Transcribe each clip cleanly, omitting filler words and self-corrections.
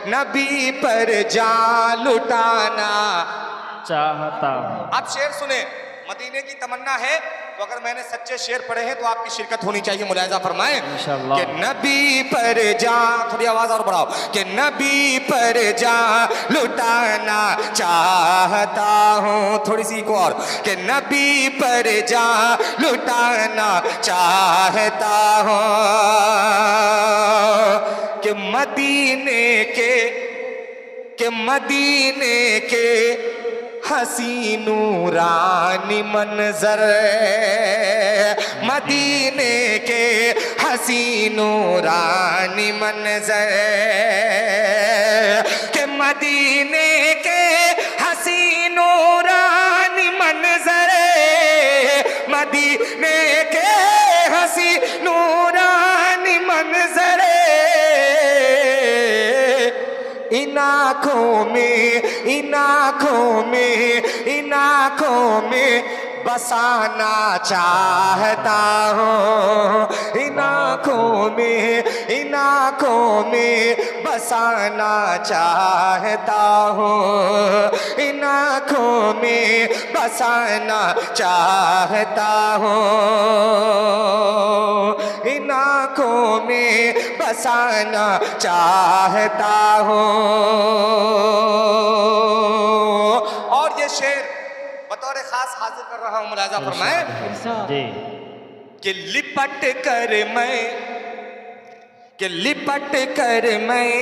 नबी पर जान लुटाना चाहता हूँ। आप शेर सुने, मदीने की तमन्ना है, तो अगर मैंने सच्चे शेर पढ़े हैं तो आपकी शिरकत होनी चाहिए। मुलाहिजा फरमाएं इंशाअल्लाह। कि नबी पर जान, थोड़ी आवाज और बढ़ाओ, कि नबी पर जान लुटाना चाहता हूँ। थोड़ी सी को और, कि नबी पर जान लुटाना चाहता हूँ, कि मदीने के हसी नूरानी मंजर, मदीने के हसी नूरानी मंजर, के मदीने के हसी नूरानी मंजर, मदीने के हसी नूरानी मंजर, इन आँखों में बसाना चाहता हूँ। इन आँखों में बसाना चाहता हूँ। इन आँखों में बसाना चाहता हूँ। इन आँखों में बसाना चाहता हूँ। और ये शेर बतौर खास हाजिर कर रहा हूं, मुलाजा फरमाएं जी। कि लिपट कर मैं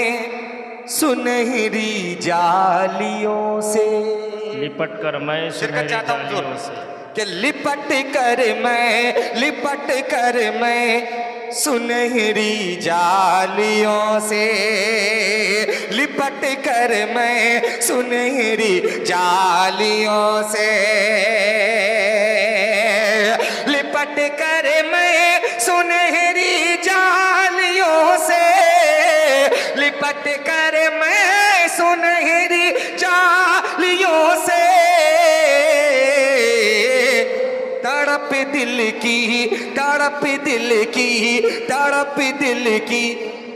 सुनहरी जालियों से, लिपट कर मैं सुनहरी जालियों से, कि लिपट कर मैं सुनहरी जालियों से, लिपट कर मैं सुनहरी जालियों से, लिपट कर मैं सुनहरी जालियों से, लिपट कर मैं सुनहरी जालियों से, तड़प दिल की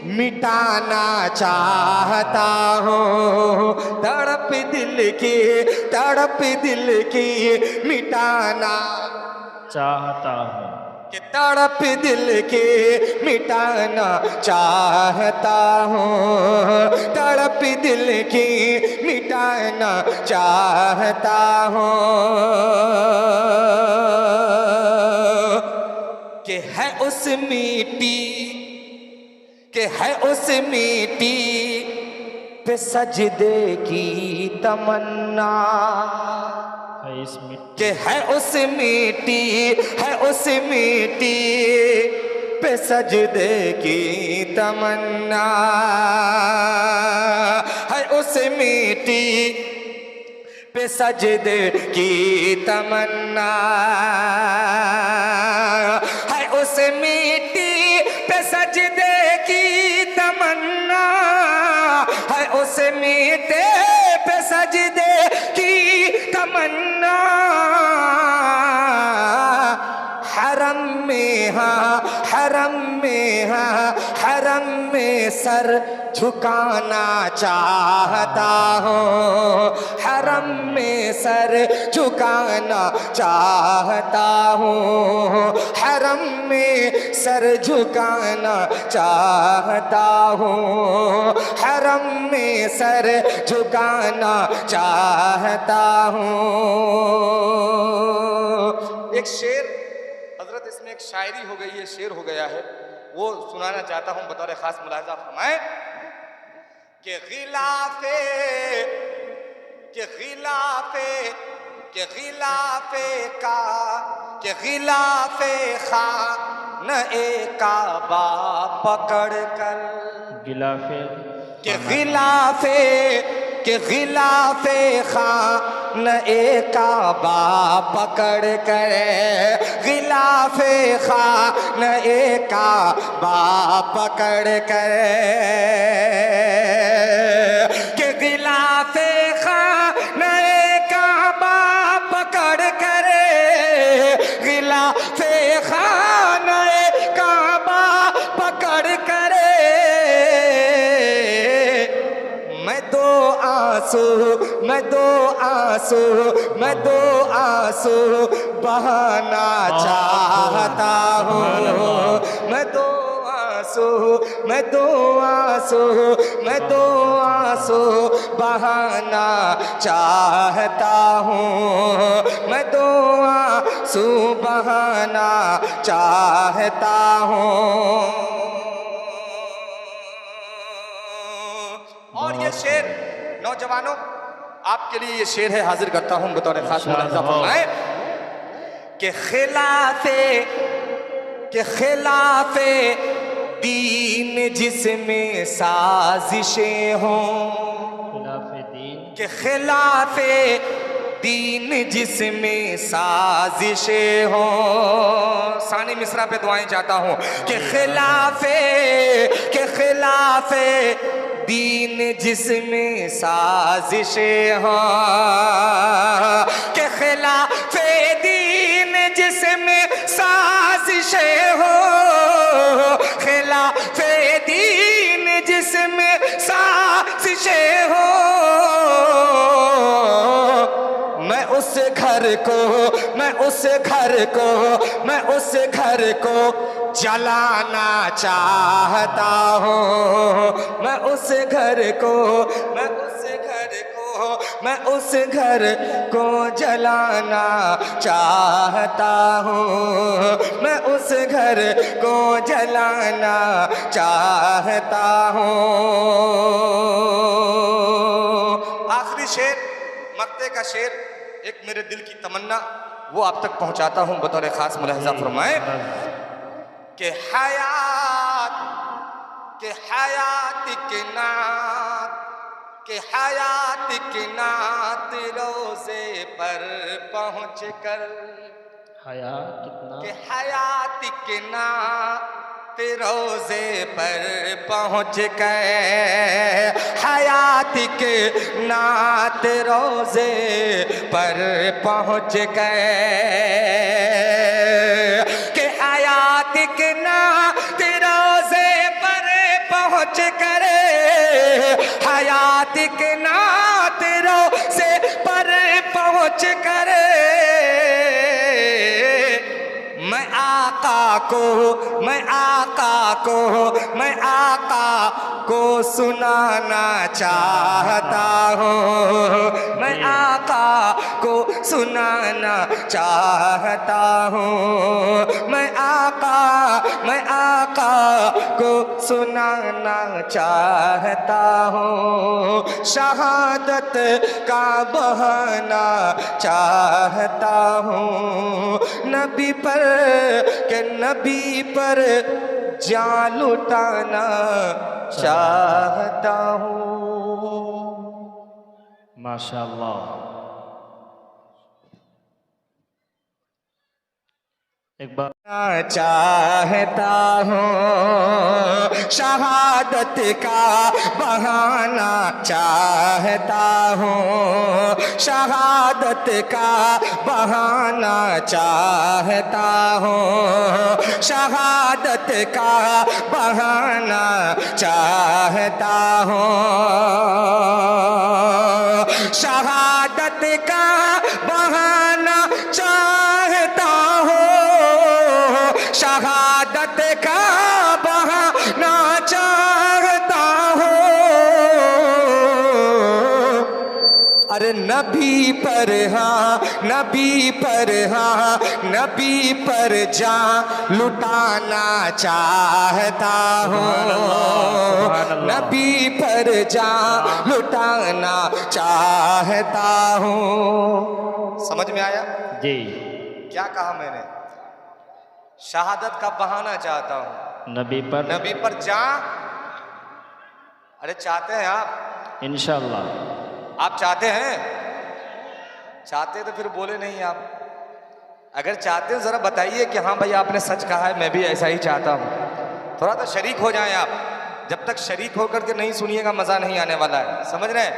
मिटाना चाहता हूँ। तड़प दिल की मिटाना चाहता हूँ, कि तड़प दिल के मिटाना चाहता हूँ। तड़प दिल की मिटाना चाहता हूँ, कि है उस मिट्टी पे सजदे की तमन्ना, है इस कि है उस मिट्टी पे सजदे की तमन्ना, है उस मिट्टी पे सजदे की तमन्ना, है उस मिट्टी पे सजदे की तमन्ना, है उस मिट्टी पे सजदे की तमन्ना, हरम में सर झुकाना चाहता हूँ। हरम में सर झुकाना चाहता हूँ। हरम में सर झुकाना चाहता हूँ। हरम में सर झुकाना चाहता हूँ। एक शेर हजरत, इसमें एक शायरी हो गई है, शेर हो गया है, वो सुनाना चाहता हूं बतौर खास। मुलाहिजा फरमाएं कि गिलाफे खान काबा पकड़ कर, गिलाफे खान काबा पकड़ कर, गिलाफे खान काबा पकड़ कर, कि गिलाफे खान काबा पकड़ कर, गिलाफे खान काबा पकड़ कर, आंसू मैं दो आंसू मैं दो आंसू बहाना चाहता हूँ मैं दो आंसू मैं दो आंसू मैं दो आंसू बहाना चाहता हूँ मैं दो आंसू बहाना चाहता हूँ। और ये शेर नौजवानों आपके लिए ये शेर है, हाजिर करता हूँ बतौर खास मुलाहिजा फरमाए कि खिलाफे दीन जिसमें साजिशें हों खिलाफे दीन के खिलाफे दीन जिसमें साजिशें हो। सानी मिसरा पे दुआएं चाहता हूँ कि खिलाफे दीन जिसमें साजिशें हो के खिलाफे दीन जिसमें साजिशें हो खिलाफे दीन जिसमें साजिशें हो मैं उस घर को जलाना चाहता हूँ मैं उस घर को जलाना चाहता हूँ मैं उस घर को जलाना चाहता हूँ। आखिरी शेर मक्ते का शेर, एक मेरे दिल की तमन्ना वो आप तक पहुंचाता हूं बतौर खास मुलाहिजा फरमाए कि हयात के नात रोज़े पर पहुँच कर हया कितना कि हयात के नात रोज़े पर पहुँच गए हयात के नात रोज़े पर पहुँच गए कि हयात के नात रोज़े पर पहुँच करे हयात के नात रोज़े पर पहुँच करे मैं आका को सुनाना चाहता हूँ मैं आका को सुनाना चाहता हूँ मैं आका को सुनाना चाहता हूँ शहादत का बहाना चाहता हूँ नबी पर जान लुटाना चाहता हूँ। माशाअल्लाह। एक बार चाहता हूँ शहादत का बहाना चाहता हूँ शहादत का बहाना चाहता हूँ शहादत का बहाना चाहता हूँ शहादत का बहाना चाहता हूँ शहादत का बहाना चाहता हूँ अरे नबी पर जान लुटाना चाहता हूँ नबी पर जान लुटाना चाहता हूँ। समझ में आया जी क्या कहा मैंने? शहादत का बहाना चाहता हूँ नबी पर जान। अरे चाहते हैं आप? इंशाअल्लाह। आप चाहते हैं? चाहते तो फिर बोले नहीं आप। अगर चाहते हैं जरा बताइए कि हाँ भाई आपने सच कहा है, मैं भी ऐसा ही चाहता हूँ। थोड़ा तो शरीक हो जाएं आप। जब तक शरीक होकर के नहीं सुनिएगा मजा नहीं आने वाला है, समझ रहे हैं?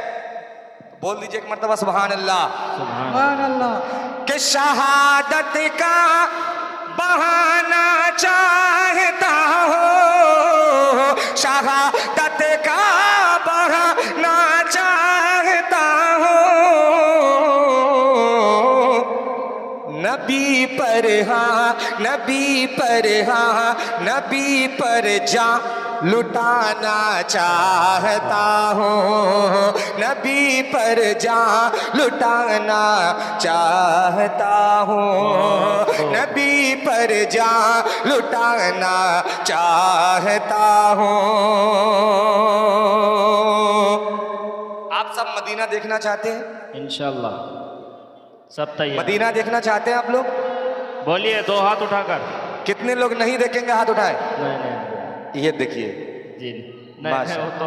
बोल दीजिए एक मर्तबा सुभान अल्लाह। सुभान अल्लाह। कि शहादत का बहाना चाहता हो शहादत का बहाना चाहता पर हाँ, नबी पर हाँ, नबी पर जा लुटाना चाहता हूँ, नबी पर जा लुटाना चाहता हूँ, नबी पर जा लुटाना चाहता हूँ। आप सब मदीना देखना चाहते हैं? इंशाल्लाह सब तैयार। मदीना देखना चाहते हैं आप लोग? बोलिए दो हाथ उठाकर। कितने लोग नहीं देखेंगे, हाथ उठाएं। नहीं नहीं ये देखिए जी नहीं माशा- वो तो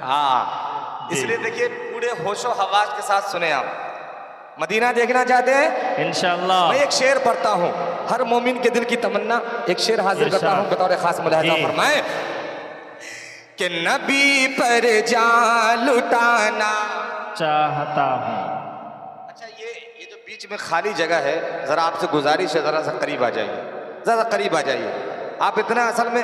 हाँ, जी। इसलिए देखिए पूरे होशो हवास के साथ सुने आप। मदीना देखना चाहते हैं? इंशाल्लाह। मैं एक शेर पढ़ता हूँ, हर मोमिन के दिल की तमन्ना, एक शेर हाजिर करता हूँ बतौर खास मुलाहिजा जी। फरमाए कि नबी पर जा लुटाना चाहता हूँ। अच्छा, ये जो बीच में खाली जगह है, जरा आपसे गुजारिश है, जरा सा करीब आ जाइए, जरा करीब आ जाइए। आप इतना, असल में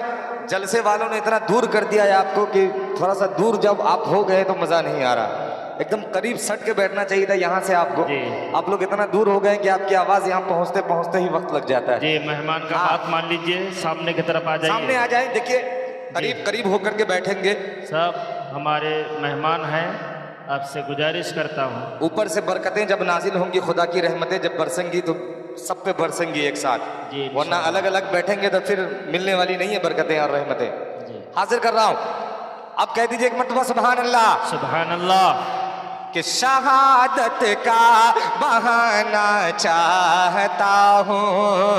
जलसे वालों ने इतना दूर कर दिया है आपको कि थोड़ा सा दूर जब आप हो गए तो मजा नहीं आ रहा। एकदम करीब सट के बैठना चाहिए था यहाँ से आपको। जी। आप लोग इतना दूर हो गए कि आपकी आवाज यहाँ पहुँचते पहुँचते ही वक्त लग जाता है। जी मेहमान का हाँ। बात मान लीजिए, सामने की तरफ आ जाइए। सामने आ जाए, देखिए करीब करीब होकर के बैठेंगे। सब हमारे मेहमान हैं, आपसे गुजारिश करता हूँ। ऊपर से बरकतें जब नाजिल होंगी, खुदा की रहमतें जब बरसेंगी तो सब पे बरसेंगी एक साथ, जी, वरना अलग अलग बैठेंगे तो फिर मिलने वाली नहीं है बरकतें और रहमतें। जी। हाजिर कर रहा हूं, आप कह दीजिए एक मरतबा सुभान अल्लाह। सुभान अल्लाह। कि शहादत का बहाना चाहता हूँ।